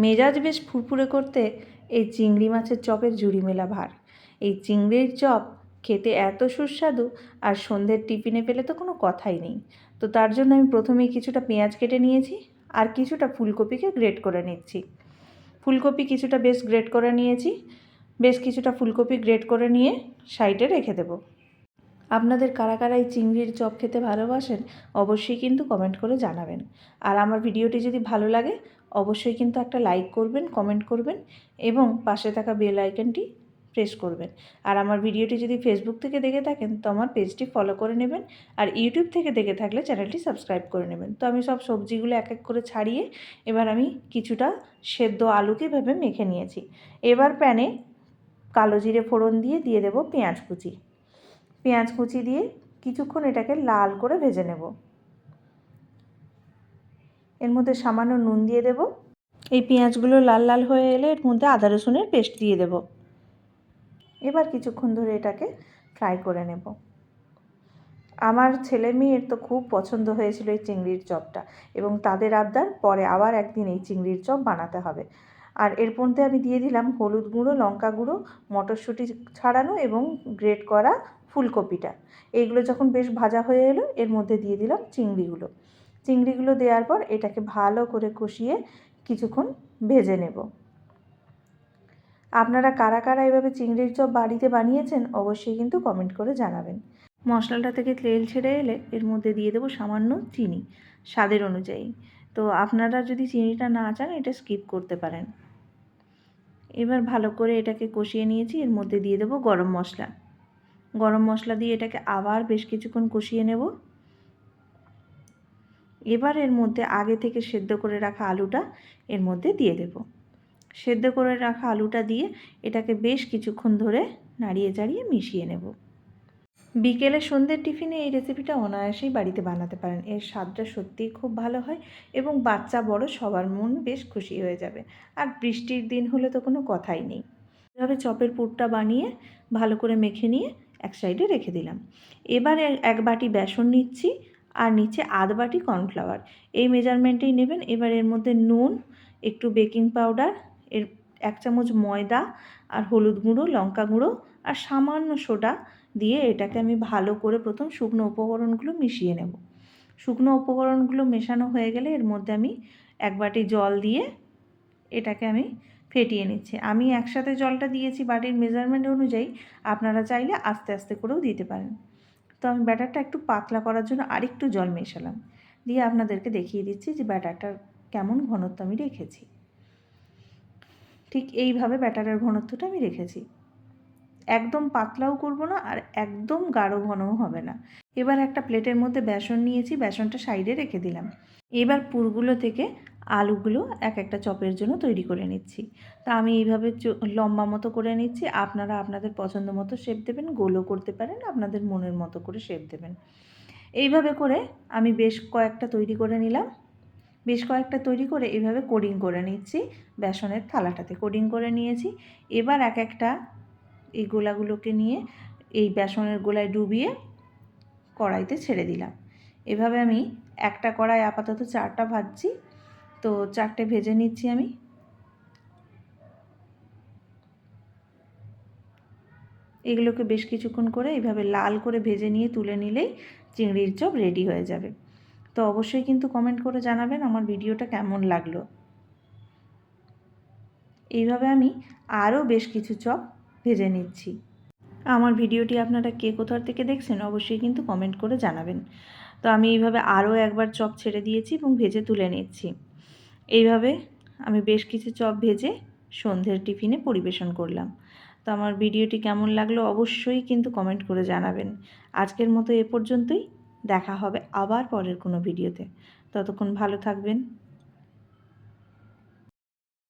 মেজাজ বেশ ফুরফুরে করতে এই চিংড়ি মাছের চপের জুড়ি মেলা ভার। এই চিংড়ির চপ খেতে এত সুস্বাদু, আর সন্ধ্যের টিফিনে পেলে তো কোনো কথাই নেই। তো তার জন্য আমি প্রথমেই কিছুটা পেঁয়াজ কেটে নিয়েছি, আর কিছুটা ফুলকপিকে গ্রেট করে নিচ্ছি। ফুলকপি কিছুটা বেশ গ্রেট করে নিয়েছি, বেশ কিছুটা ফুলকপি গ্রেট করে নিয়ে সাইডে রেখে দেব। আপনাদের কারা কারা এই চিংড়ির চপ খেতে ভালোবাসেন অবশ্যই কিন্তু কমেন্ট করে জানাবেন। আর আমার ভিডিওটি যদি ভালো লাগে অবশ্যই কিন্তু একটা লাইক করবেন, কমেন্ট করবেন এবং পাশে থাকা বেল আইকনটি প্রেস করবেন। আর আমার ভিডিওটি যদি ফেসবুক থেকে দেখে থাকেন তো আমার পেজটি ফলো করে নেবেন, আর ইউটিউব থেকে দেখে থাকলে চ্যানেলটি সাবস্ক্রাইব করে নেবেন। তো আমি সব সবজিগুলো এক এক করে ছাড়িয়ে এবার আমি কিছুটা সেদ্ধ আলুকে ভেবে মেখে নিয়েছি। এবার প্যানে কালো জিরে ফোড়ন দিয়ে দেব পেঁয়াজ কুচি। পেঁয়াজ কুচি দিয়ে কিছুক্ষণ এটাকে লাল করে ভেজে নেব। এর মধ্যে সামান্য নুন দিয়ে দেব। এই পেঁয়াজগুলো লাল লাল হয়ে এলে এর মধ্যে আদা রসুনের পেস্ট দিয়ে দেব। এবার কিছুক্ষণ ধরে এটাকে ফ্রাই করে নেব। আমার ছেলে মেয়ের তো খুব পছন্দ হয়েছিল এই চিংড়ির চপটা, এবং তাদের আবদার পরে আবার একদিন এই চিংড়ির চপ বানাতে হবে। আর এর মধ্যে আমি দিয়ে দিলাম হলুদ গুঁড়ো, লঙ্কা গুঁড়ো, মটরশুঁটি ছাড়ানো এবং গ্রেট করা ফুলকপিটা। এইগুলো যখন বেশ ভাজা হয়ে এলো এর মধ্যে দিয়ে দিলাম চিংড়িগুলো দেওয়ার পর এটাকে ভালো করে কষিয়ে কিছুক্ষণ ভেজে নেব। আপনারা কারা কারা এভাবে চিংড়ির চপ বাড়িতে বানিয়েছেন অবশ্যই কিন্তু কমেন্ট করে জানাবেন। মশলাটা থেকে তেল ছেড়ে এলে এর মধ্যে দিয়ে দেবো সামান্য চিনি স্বাদের অনুযায়ী। তো আপনারা যদি চিনিটা না চান এটা স্কিপ করতে পারেন। এবার ভালো করে এটাকে কষিয়ে নিয়েছি। এর মধ্যে দিয়ে দেবো গরম মশলা দিয়ে এটাকে আবার বেশ কিছুক্ষণ কষিয়ে নেব। এবার এর মধ্যে আগে থেকে সেদ্ধ করে রাখা আলুটা এর মধ্যে দিয়ে দেব। সেদ্ধ করে রাখা আলুটা দিয়ে এটাকে বেশ কিছুক্ষণ ধরে নাড়িয়ে চাড়িয়ে মিশিয়ে নেব। বিকেলে সন্ধ্যের টিফিনে এই রেসিপিটা অনায়াসেই বাড়িতে বানাতে পারেন। এর স্বাদটা সত্যিই খুব ভালো হয় এবং বাচ্চা বড় সবার মন বেশ খুশি হয়ে যাবে। আর বৃষ্টির দিন হলে তো কোনো কথাই নেই। এভাবে চপের পুরটা বানিয়ে ভালো করে মেখে নিয়ে এক সাইডে রেখে দিলাম। এবারে এক বাটি বেসন নিচ্ছি আর নিচে আধ বাটি কর্নফ্লাওয়ার। এই মেজারমেন্টেই নেবেন। এবার এর মধ্যে নুন, একটু বেকিং পাউডার, এর 1 চামচ ময়দা আর হলুদ গুঁড়ো, লঙ্কা গুঁড়ো আর সামান্য সোডা দিয়ে এটাকে আমি ভালো করে প্রথম শুকনো উপকরণগুলো মিশিয়ে নেব। শুকনো উপকরণগুলো মেশানো হয়ে গেলে এর মধ্যে আমি এক বাটি জল দিয়ে এটাকে আমি ফেটিয়ে নিচ্ছি। আমি একসাথে জলটা দিয়েছি বাটির মেজারমেন্ট অনুযায়ী, আপনারা চাইলে আস্তে আস্তে করেও দিতে পারেন। তো আমি ব্যাটারটা একটু পাতলা করার জন্য আরেকটু জল মেশালাম, দিয়ে আপনাদেরকে দেখিয়ে দিচ্ছি যে ব্যাটারটার কেমন ঘনত্ব আমি রেখেছি। ঠিক এইভাবে ব্যাটারের ঘনত্বটা আমি রেখেছি। একদম পাতলাও করব না আর একদম গাঢ় ঘনও হবে না। এবার একটা প্লেটের মধ্যে বেসন নিয়েছি, বেসনটা সাইডে রেখে দিলাম। এবার পুরগুলো থেকে আলুগুলো এক একটা চপের জন্য তৈরি করে নিচ্ছি। তা আমি এইভাবে লম্বা মতো করে নিচ্ছি। আপনারা আপনাদের পছন্দ মতো শেপ দেবেন, গোলও করতে পারেন, আপনাদের মনের মতো করে শেপ দেবেন। এইভাবে করে আমি বেশ কয়েকটা তৈরি করে নিলাম। বেশ কয়েকটা তৈরি করে এইভাবে কোডিং করে নিচ্ছি। বেসনের থালাটাতে কোডিং করে নিয়েছি। এবার এক একটা এই গোলাগুলোকে নিয়ে এই বেসনের গোলায় ডুবিয়ে কড়াইতে ছেড়ে দিলাম। এভাবে আমি একটা কড়াই আপাতত 4টা ভাজছি। তো 4টে ভেজে নিচ্ছি আমি। এগুলোকে বেশ কিছুক্ষণ করে এইভাবে লাল করে ভেজে নিয়ে তুলে নিলেই চিংড়ির চপ রেডি হয়ে যাবে। তো অবশ্যই কিন্তু কমেন্ট করে জানাবেন আমার ভিডিওটা কেমন লাগলো। এইভাবে আমি আরও বেশ কিছু চপ ভেজে নিচ্ছি। আমার ভিডিওটি আপনারা কে কোথা থেকে দেখছেন অবশ্যই কিন্তু কমেন্ট করে জানাবেন। তো আমি এইভাবে আরও একবার চপ ছেড়ে দিয়েছি এবং ভেজে তুলে নিচ্ছি। এইভাবে আমি বেশ কিছু চপ ভেজে সন্ধ্যের টিফিনে পরিবেশন করলাম। তো আমার ভিডিওটি কেমন লাগলো অবশ্যই কিন্তু কমেন্ট করে জানাবেন। আজকের মতো এ পর্যন্তই। দেখা হবে আবার পরের কোনো ভিডিওতে। ততক্ষণ ভালো থাকবেন।